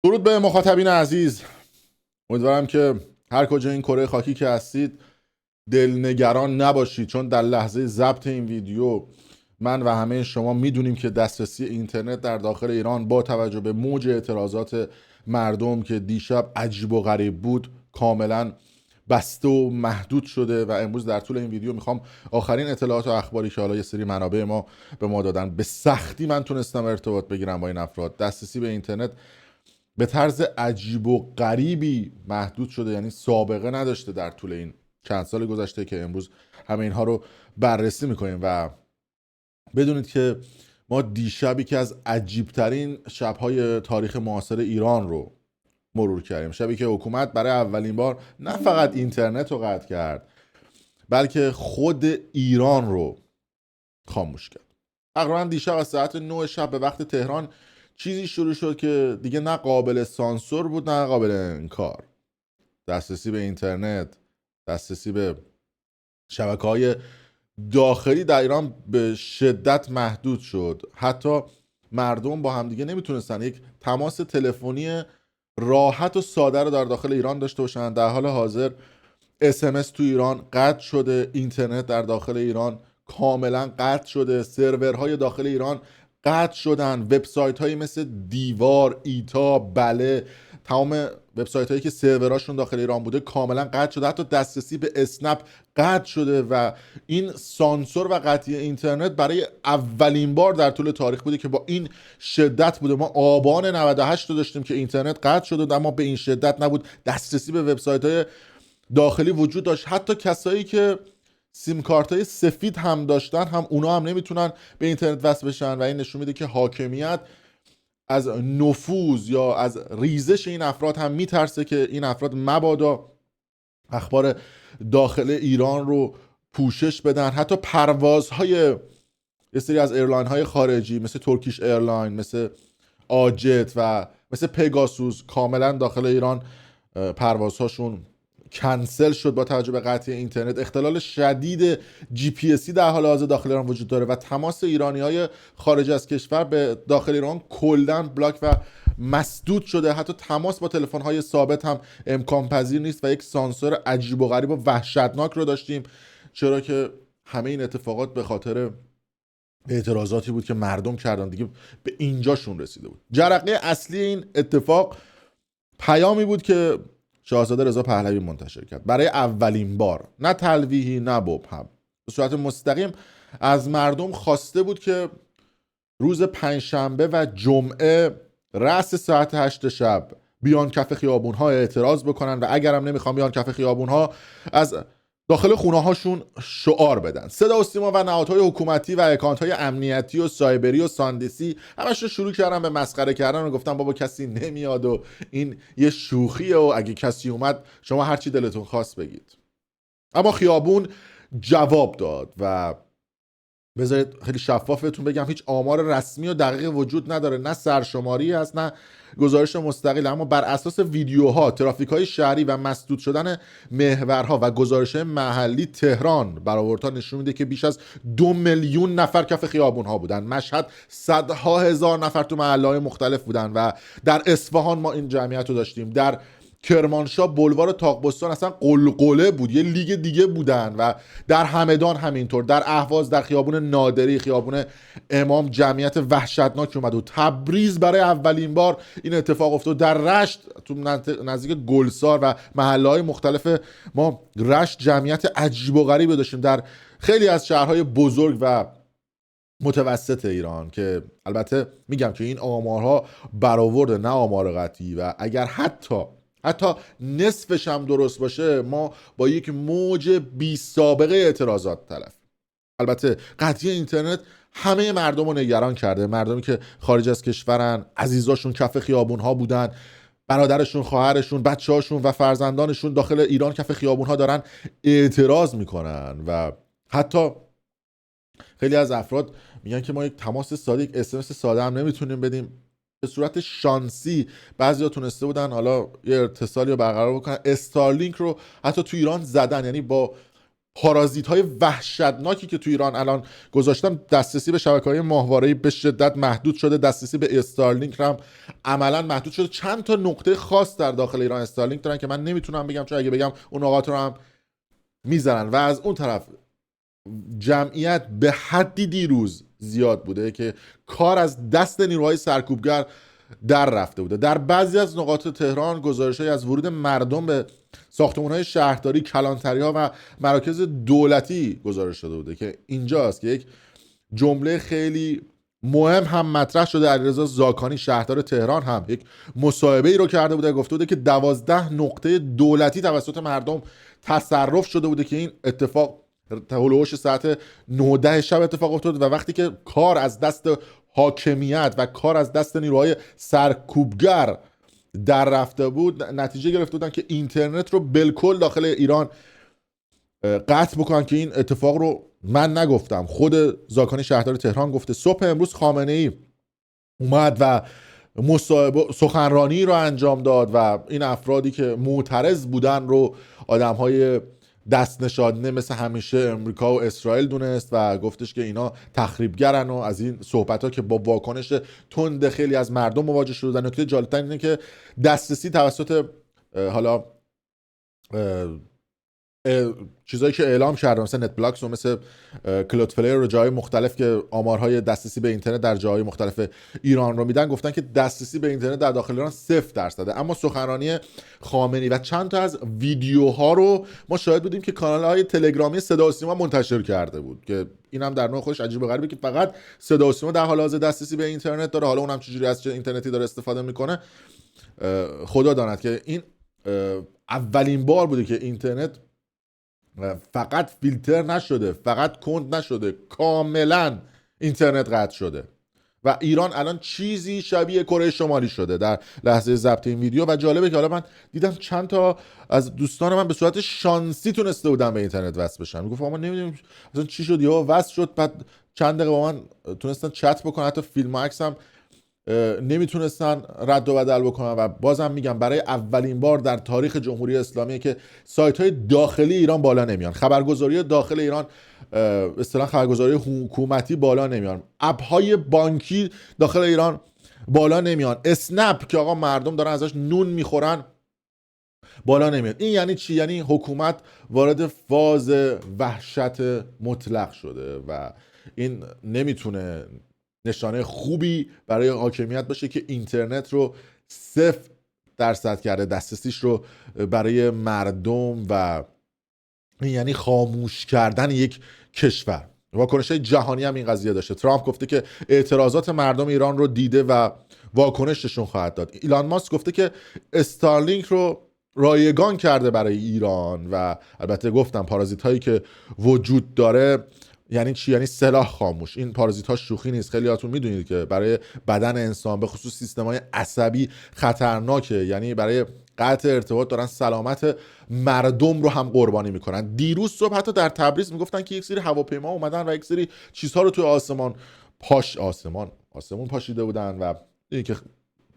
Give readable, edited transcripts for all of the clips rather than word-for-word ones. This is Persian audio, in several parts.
درود به مخاطبین عزیز. امیدوارم که هر کجا این کره خاکی که هستید دلنگران نباشید، چون در لحظه ضبط این ویدیو من و همه شما میدونیم که دسترسی اینترنت در داخل ایران با توجه به موج اعتراضات مردم که دیشب عجیب و غریب بود کاملا بسته و محدود شده و امروز در طول این ویدیو میخوام آخرین اطلاعات و اخباری که حالا یه سری منابع ما به ما دادن، به سختی من تونستم ارتباط بگیرم با این افراد. دسترسی به اینترنت به طرز عجیب و غریبی محدود شده، یعنی سابقه نداشته در طول این چند سال گذشته که امروز همه اینها رو بررسی میکنیم. و بدونید که ما دیشبی که از عجیبترین شبهای تاریخ معاصر ایران رو مرور کردیم، شبی که حکومت برای اولین بار نه فقط اینترنت رو قطع کرد بلکه خود ایران رو خاموش کرد. تقریبا دیشب از ساعت 9 شب به وقت تهران چیزی شروع شد که دیگه نه قابل سانسور بود نه قابل انکار. دسترسی به اینترنت، دسترسی به شبکه‌های داخلی در ایران به شدت محدود شد. حتی مردم با همدیگه نمیتونستن یک تماس تلفنی راحت و ساده رو در داخل ایران داشته باشن. در حال حاضر SMS تو ایران قطع شده، اینترنت در داخل ایران کاملا قطع شده، سرورهای داخل ایران قطع شدن، وبسایت هایی مثل دیوار، ایتا، بله، تمام وبسایت هایی که سروراشون داخل ایران بوده کاملا قطع شده. حتی دسترسی به اسنپ قطع شده و این سانسور و قطعی اینترنت برای اولین بار در طول تاریخ بوده که با این شدت بوده. ما آبان 98 رو داشتیم که اینترنت قطع شده، اما به این شدت نبود. دسترسی به وبسایت های داخلی وجود داشت. حتی کسایی که سیم کارت های سفید هم داشتن هم اونا هم نمیتونن به اینترنت وصل بشن و این نشون میده که حاکمیت از نفوذ یا از ریزش این افراد هم میترسه که این افراد مبادا اخبار داخل ایران رو پوشش بدن. حتی پروازهای یه سری از ایرلاین های خارجی مثل ترکیش ایرلاین، مثل آجت و مثل پگاسوس کاملا داخل ایران پروازهاشون کنسل شد با توجه به قطعی اینترنت. اختلال شدید GPS در حال حاضر داخل ایران وجود داره و تماس ایرانی‌های خارج از کشور به داخل ایران کلاً بلاک و مسدود شده. حتی تماس با تلفن‌های ثابت هم امکان پذیر نیست و یک سانسور عجیب و غریب و وحشتناک رو داشتیم، چرا که همه این اتفاقات به خاطر اعتراضاتی بود که مردم کردن. دیگه به اینجاشون رسیده بود. جرقه اصلی این اتفاق پیامی بود که شاهزاده رضا پهلوی منتشر کرد برای اولین بار، نه تلویحی نه مبهم، به صورت مستقیم از مردم خواسته بود که روز پنجشنبه و جمعه رأس ساعت 8 شب بیان کف خیابون‌ها اعتراض بکنن و اگرم نمیخوان بیان کف خیابون‌ها از داخل خونه هاشون شعار بدن. صدا و سیما و نهادهای حکومتی و اکانت‌های امنیتی و سایبری و ساندسی همش رو شروع کردن به مسخره کردن و گفتن بابا کسی نمیاد و این یه شوخیه و اگه کسی اومد شما هرچی دلتون خواست بگید. اما خیابون جواب داد و بذارید خیلی شفاف بهتون بگم هیچ آمار رسمی و دقیق وجود نداره، نه سرشماری هست نه گزارش مستقل، اما بر اساس ویدیوها، ترافیک‌های شهری و مسدود شدن محورها و گزارش محلی تهران برآوردها نشون میده که بیش از 2 میلیون نفر کف خیابون‌ها بودن. مشهد صدها هزار نفر تو محله‌های مختلف بودن و در اصفهان ما این جمعیت رو داشتیم. در کرمانشاه بلوار تاقبستان اصلا قلقله بود، یه لیگ دیگه بودن و در همدان همینطور، در اهواز، در خیابون نادری، خیابون امام جمعیت وحشتناک اومد و تبریز برای اولین بار این اتفاق افتاد. در رشت تو نزدیک گلسار و محله‌های مختلف ما رشت جمعیت عجیب و غریبی داشتیم. در خیلی از شهرهای بزرگ و متوسط ایران که البته میگم که این آمارها برآورده نه آمار قطعی و اگر حتی نصفش هم درست باشه ما با یک موج بی سابقه اعتراضات طرف. البته قطعی اینترنت همه مردم رو نگران کرده، مردمی که خارج از کشورن، عزیزاشون کف خیابون‌ها بودن، برادرشون، خواهرشون، بچه‌هاشون و فرزندانشون داخل ایران کف خیابون‌ها دارن اعتراض میکنن و حتی خیلی از افراد میگن که ما یک تماس ساده، یک SMS ساده هم نمیتونیم بدیم. به صورت شانسی بعضیا تونسته بودن حالا یه اتصالی رو برقرار بکنن. استارلینک رو حتی تو ایران زدن، یعنی با پارازیت های وحشتناکی که تو ایران الان گذاشتم، دسترسی به شبکه‌های ماهواره‌ای به شدت محدود شده، دسترسی به استارلینک هم عملا محدود شده. چند تا نقطه خاص در داخل ایران استارلینک دارن که من نمیتونم بگم، چون اگه بگم اون نقاط رو هم میزنن. و از اون طرف جمعیت به حدی دیروز زیاد بوده که کار از دست نیروهای سرکوبگر در رفته بوده. در بعضی از نقاط تهران گزارش‌هایی از ورود مردم به ساختمان‌های شهرداری، کلانتری‌ها و مراکز دولتی گزارش شده بوده که اینجاست که یک جمله خیلی مهم هم مطرح شده. علیرضا زاکانی شهردار تهران هم یک مصاحبه‌ای رو کرده بوده، گفته بوده که 12 نقطه دولتی توسط مردم تصرف شده بوده که این اتفاق هولوش ساعت 9 شب اتفاق افتاد. و وقتی که کار از دست حاکمیت و کار از دست نیروهای سرکوبگر در رفته بود، نتیجه گرفته بودن که اینترنت رو بالکل داخل ایران قطع بکنن. که این اتفاق رو من نگفتم، خود زاکانی شهردار تهران گفته. صبح امروز خامنه ای اومد و سخنرانی رو انجام داد و این افرادی که معترض بودن رو آدم‌های دست نشانده مثل همیشه امریکا و اسرائیل دونست و گفتش که اینا تخریبگرن. و از این صحبت‌ها که با واکنش تند خیلی از مردم مواجه شدن. نکته جالب‌تر اینه که دسترسی توسط حالا چیزایی که اعلام کردن مثل نت بلاکس و مثل کلود فلیر و جای مختلف که آمارهای دسترسی به اینترنت در جاهای مختلف ایران رو میدن، گفتن که دسترسی به اینترنت در داخل ایران 0%. اما سخنرانی خامنه‌ای و چند تا از ویدیوها رو ما شاهد بودیم که کانال‌های تلگرامی صدا و سیما منتشر کرده بود که این هم در نوع خودش عجیب و غریبه که فقط صدا و سیما در حال حاضر دسترسی به اینترنت داره. حالا اونم چجوری از چه اینترنتی داره استفاده میکنه خدا داند. که این اولین بار بوده که اینترنت فقط فیلتر نشده، فقط کند نشده، کاملا اینترنت قطع شده. و ایران الان چیزی شبیه کره شمالی شده در لحظه ضبط این ویدیو. و جالبه که حالا من دیدم چند تا از دوستان من به صورت شانسی تونسته بودن به اینترنت وصل بشن. میگفت ما نمیدونیم اصلا چی شد، یا وصل شد، بعد چند دقیقه با من تونستن چت بکنن، حتی فیلم و عکس هم نمیتونستن رد و بدل بکنن. و بازم میگم برای اولین بار در تاریخ جمهوری اسلامی که سایت های داخلی ایران بالا نمیان، خبرگزاری داخل ایران اصطلاحاً خبرگزاری حکومتی بالا نمیان، اپ های بانکی داخل ایران بالا نمیان، اسنپ که آقا مردم دارن ازش نون میخورن بالا نمیاد. این یعنی چی؟ یعنی حکومت وارد فاز وحشت مطلق شده و این نمیتونه نشانه خوبی برای حاکمیت باشه که اینترنت رو 0% کرده دسترسیش رو برای مردم. و این یعنی خاموش کردن یک کشور. واکنش‌های جهانی هم این قضیه داشته. ترامپ گفته که اعتراضات مردم ایران رو دیده و واکنششون خواهد داد. ایلان ماسک گفته که استارلینک رو رایگان کرده برای ایران. و البته گفتم پارازیت هایی که وجود داره یعنی چی؟ یعنی سلاح خاموش. این پارازیت ها شوخی نیست. خیلیاتون میدونید که برای بدن انسان به خصوص سیستم های عصبی خطرناکه. یعنی برای قطع ارتباط دارن سلامت مردم رو هم قربانی میکنن. دیروز صبح حتی در تبریز میگفتن که یک سری هواپیما اومدن و یک سری چیزها رو توی آسمون پاشیده بودن و این که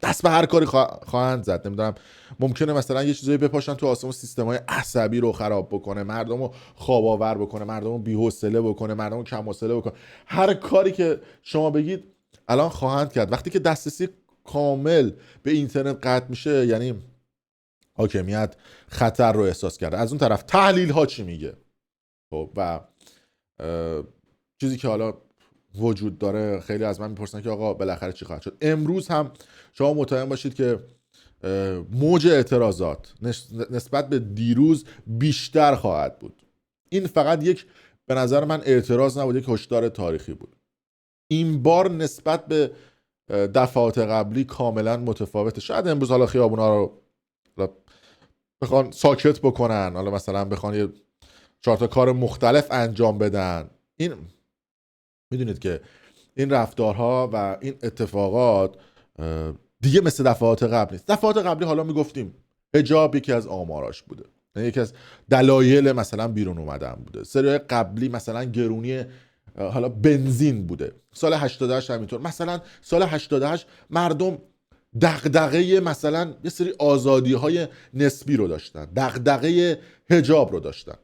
دست به هر کاری خواهند زد. نمیدونم ممکنه مثلا یه چیزایی بپاشن تو آسمون سیستم‌های عصبی رو خراب بکنه، مردم رو خواب آور بکنه، مردم رو بی‌حوصله بکنه، مردم رو کم حوصله بکنه. هر کاری که شما بگید الان خواهند کرد. وقتی که دسترسی کامل به اینترنت قطع میشه یعنی حاکمیت خطر رو احساس کرده. از اون طرف تحلیل ها چی میگه؟ خب و چیزی که حالا وجود داره، خیلی از من میپرسن که آقا بالاخره چی خواهد شد. امروز هم شما مطمئن باشید که موج اعتراضات نسبت به دیروز بیشتر خواهد بود. این فقط یک به نظر من اعتراض نبود، یک هشدار تاریخی بود. این بار نسبت به دفعات قبلی کاملا متفاوته. شاید امروز حالا خیابونا رو بخوان ساکت بکنن، حالا مثلا بخوان یه 4 تا کار مختلف انجام بدن. این میدونید که این رفتارها و این اتفاقات دیگه مثل دفعات قبل نیست. دفعات قبلی حالا میگفتیم حجاب یکی از آماراش بوده، یکی از دلایل مثلا بیرون اومدن بوده. سریای قبلی مثلا گرونی حالا بنزین بوده. سال 88 همینطور. مثلا سال 88 مردم دغدغه مثلا یه سری آزادی های نسبی رو داشتن، دغدغه حجاب رو داشتن.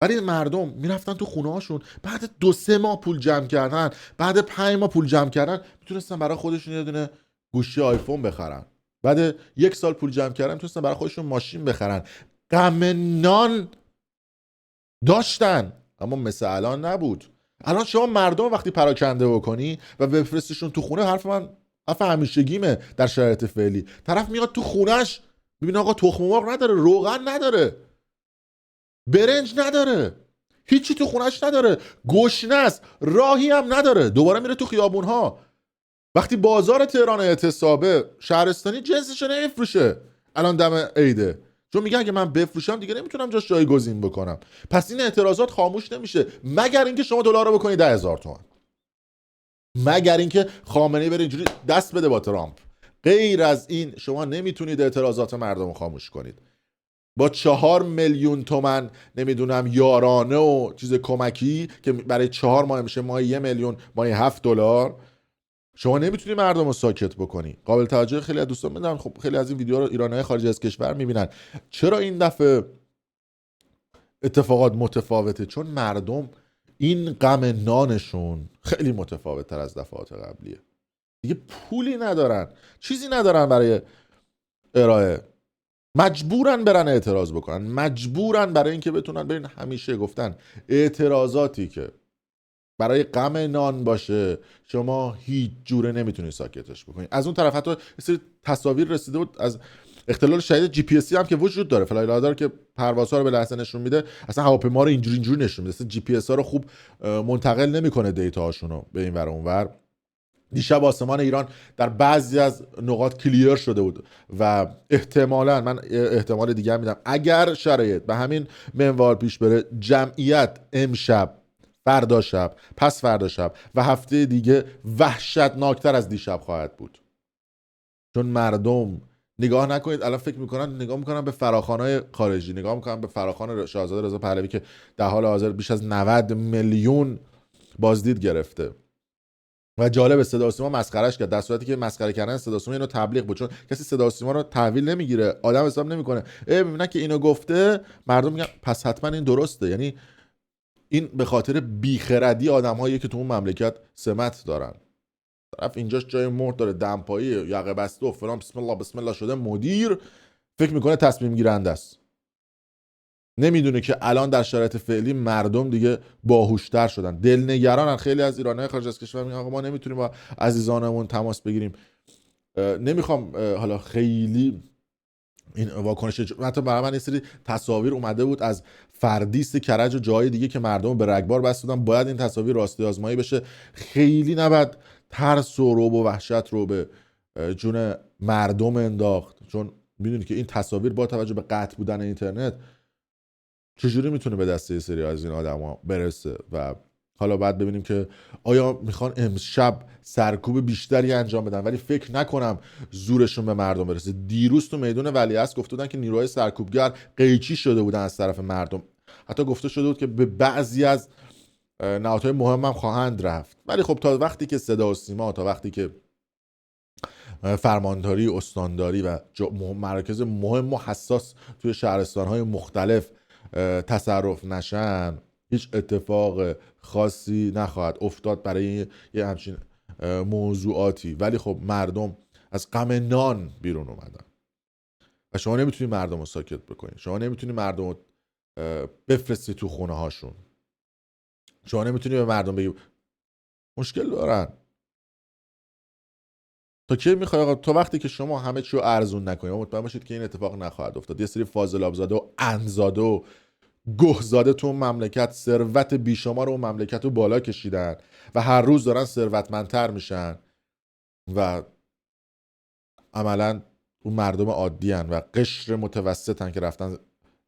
ولی مردم میرفتن تو خونه هاشون، بعد 2-3 ماه پول جمع کردن، بعد 5 ماه پول جمع کردن، میتونستن برای خودشون یه دونه گوشی آیفون بخرن. بعد 1 سال پول جمع کردن میتونستن برای خودشون ماشین بخرن. غم نان داشتن، اما مثل الان نبود. الان شما مردم وقتی پراکنده بکنی و بفرستیشون تو خونه، حرف همیشگیمه در شرایط فعلی، طرف میاد تو خونش میبینه آقا تخم مرغ نداره، روغن نداره، برنج نداره، هیچی تو خونش نداره، گشنه است، راهی هم نداره، دوباره میره تو خیابون ها. وقتی بازار تهران اعتصابه، شهرستانی جنسش نمیفروشه الان دم عیده، چون میگه اگه من بفروشم دیگه نمیتونم جاش جایگزین بکنم. پس این اعتراضات خاموش نمیشه مگر اینکه شما دلار رو بکنید 10,000 تومان، مگر اینکه خامنه‌ای بره اینجوری دست بده با ترامپ. غیر از این شما نمیتونید اعتراضات مردم رو خاموش کنید. با 4 میلیون تومن نمیدونم یارانه و چیز کمکی که برای 4 ماه میشه ماهی 1 میلیون، ماهی $7، شما نمیتونی مردم رو ساکت بکنی. قابل توجه خیلی از دوستان میدونم، خب خیلی از این ویدیوها رو ایرانی‌های خارج از کشور میبینن. چرا این دفعه اتفاقات متفاوته؟ چون مردم این غم نانشون خیلی متفاوت تر از دفعات قبلیه. دیگه پولی ندارن، چیزی ندارن برای ارائه، مجبورن برن اعتراض بکنن، مجبورن برای اینکه بتونن. ببین همیشه گفتن اعتراضاتی که برای غم نان باشه شما هیچ جوره نمیتونی ساکتش بکنی. از اون طرف حتی یه سری تصاویر رسیده بود از اختلال شدید جی پی اس هم که وجود داره، فلایرادار که پروازها رو به لحظه نشون میده، اصلا هواپیما رو اینجوری نشون میده، اصلا جی پی اس ها رو خوب منتقل نمیکنه دیتا هاشونو به این ور اون ور. دیشب آسمان ایران در بعضی از نقاط کلیر شده بود و احتمالاً، من احتمال دیگه میدم، اگر شرایط به همین منوال پیش بره، جمعیت امشب، فردا شب، پس فردا شب و هفته دیگه وحشتناکتر از دیشب خواهد بود. چون مردم نگاه نکنید الان فکر میکنن، نگاه میکنن به فراخوان‌های خارجی، نگاه میکنن به فراخوان شاهزاده رضا پهلوی که در حال حاضر بیش از 90 میلیون بازدید گرفته و جالب صدا و سیما مسخرهش کرد، در صورتی که مسخره کردن صدا و سیما اینو تبلیغ بود، چون کسی صدا و سیما رو تحویل نمیگیره، آدم حساب نمیکنه. میبینن که اینو گفته، مردم میگن پس حتما این درسته. یعنی این به خاطر بیخردی آدمایی که تو اون مملکت سمت دارن. طرف اینجاش جای مرد داره، دمپایی، یقه بسته و فلان، بسم الله بسم الله شده مدیر، فکر میکنه تصمیم گیرنده است. نمیدونه که الان در شرایط فعلی مردم دیگه باهوشتر شدن، دلنگرانن. خیلی از ایرانی‌های خارج از کشور میگن آقا ما نمیتونیم با عزیزانمون تماس بگیریم. نمیخوام حالا خیلی این واکنش، حتی برای من یه سری تصاویر اومده بود از فردیس کرج و جای دیگه که مردم به رگبار بسته بودن، باید این تصاویر راستی آزمایی بشه. خیلی نباید ترس و رعب و وحشت رو به جون مردم انداخت، چون میدونید که این تصاویر با توجه به قطع بودن اینترنت چجوری میتونه به دست یه سری از این آدما برسه. و حالا بعد ببینیم که آیا میخوان امشب سرکوب بیشتری انجام بدن، ولی فکر نکنم زورشون به مردم برسه. دیروز تو میدون ولیعصر گفته بودن که نیروهای سرکوبگر قیچی شده بودن از طرف مردم، حتی گفته شده بود که به بعضی از نهادهای مهم هم خواهند رفت. ولی خب تا وقتی که صدا و سیما، تا وقتی که فرمانداری، استانداری و مراکز مهم و حساس توی شهرستان‌های مختلف تصرف نشن، هیچ اتفاق خاصی نخواهد افتاد برای یه همچین موضوعاتی. ولی خب مردم از غم نان بیرون اومدن و شما نمیتونی مردم رو ساکت بکنی، شما نمیتونی مردم رو بفرستی تو خونه هاشون، شما نمیتونی به مردم بگی مشکل دارن. تا کی میخوای آقا؟ تا وقتی که شما همه چی رو ارزون نکنید، مطمئن باشید که این اتفاق نخواهد افتاد. یه سری فاضل آبزاده و اندزاده و گهزاده تو مملکت ثروت بیشمار رو مملکت رو بالا کشیدن و هر روز دارن ثروتمندتر میشن و عملا اون مردم عادی هن و قشر متوسطن که رفتن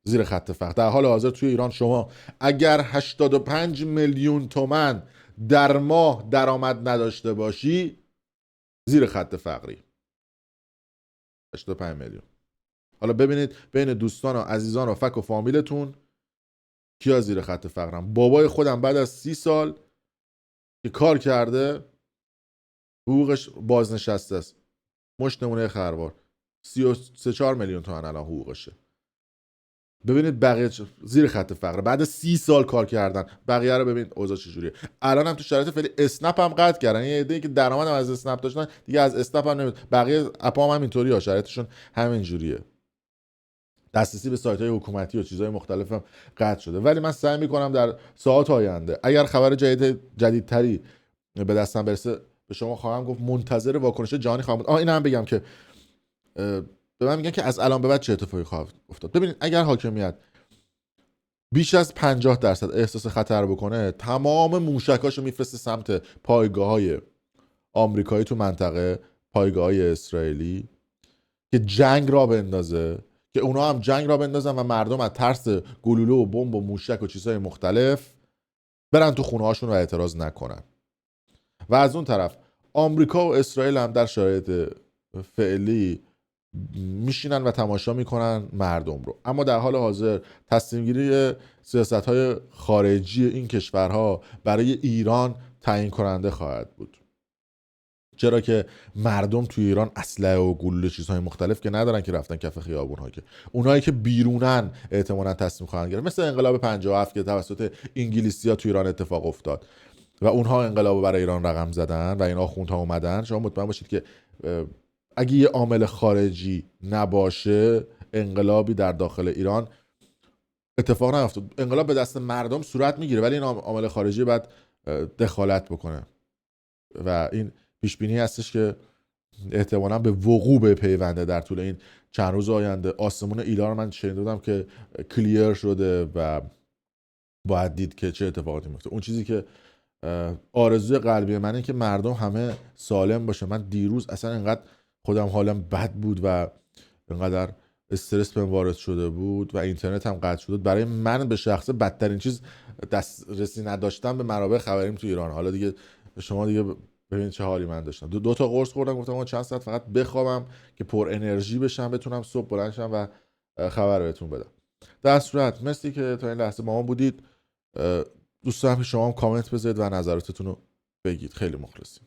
زیر خط فقر. در حال حاضر توی ایران شما اگر 85 میلیون تومن در ماه درآمد نداشته باشی، زیر خط فقری. 85 میلیون. حالا ببینید بین دوستان و عزیزان و فک و فامیلتون کیا زیر خط فقرن. بابای خودم بعد از 30 سال که کار کرده حقوقش بازنشسته است، مشت نمونه خروار، 33-4 میلیون تومان الان حقوقشه. ببینید بقیه زیر خط فقر بعد 30 سال کار کردن، بقیه رو ببینید اوضاع چجوریه. الان هم تو شرایط فعلی اسنپ هم قطع کردن، یه عده‌ای که درآمد از اسنپ داشتن دیگه از اسنپ هم نمیاد. بقیه اپا هم اینطوریه، شرایطشون همین جوریه. دسترسی به سایت‌های حکومتی و چیزهای مختلف هم قطع شده. ولی من سعی می‌کنم در ساعات آینده اگر خبر جدیدتری به دستم برسه به شما خواهم گفت. منتظر واکنش جهانی خواهم بود. اینو هم بگم که به من میگن که از الان به بعد چه اتفاقی خواهد افتاد. ببینید اگر حاکمیت بیش از 50% احساس خطر بکنه، تمام موشکاشو میفرسته سمت پایگاه‌های آمریکایی تو منطقه، پایگاه‌های اسرائیلی، که جنگ را بندازه، که اونا هم جنگ را بندازن و مردم از ترس گلوله و بمب و موشک و چیزهای مختلف برن تو خونه‌هاشون و اعتراض نکنن. و از اون طرف آمریکا و اسرائیل هم در شرایط فعلی میشینن و تماشا میکنن مردم رو. اما در حال حاضر تصمیم گیری سیاست‌های خارجی این کشورها برای ایران تعیین کننده خواهد بود، چرا که مردم توی ایران اسلحه و گلوله چیزهای مختلف که ندارن که رفتن کف خیابون‌ها، که اونایی که بیرونن احتمالاً تصمیم خواهند گرفت، مثل انقلاب 57 که توسط انگلیسی‌ها توی ایران اتفاق افتاد و اونها انقلاب برای ایران رقم زدن و این آخوندها اومدن. شما مطمئن باشید که اگه یه عامل خارجی نباشه انقلابی در داخل ایران اتفاق نیفتاد. انقلاب به دست مردم صورت میگیره ولی این عامل خارجی باید دخالت بکنه و این پیش بینی هستش که احتمالاً به وقوع بپیونده در طول این چند روز آینده. آسمون ایران من شنیده بودم که کلیر شده و باید دید که چه اتفاقاتی میفته. اون چیزی که آرزوی قلبی منه که مردم همه سالم باشه. من دیروز اصلا انقدر خودم حالم بد بود و انقدر استرس بهم وارد شده بود و اینترنت هم قطع شده. برای من به شخصه بدترین چیز دسترسی نداشتن به منابع خبریم تو ایران. حالا دیگه شما دیگه ببینید چه حالی من داشتم. دو تا قرص خوردم، گفتم ما چند ساعت فقط بخوابم که پر انرژی بشم، بتونم صبح بلند شم و خبر بهتون بدم. در صورت مرسی که تا این لحظه با ما بودید. دوست دارم که شما هم کامنت بذارید و نظراتتون رو بگید. خیلی مخلصیم.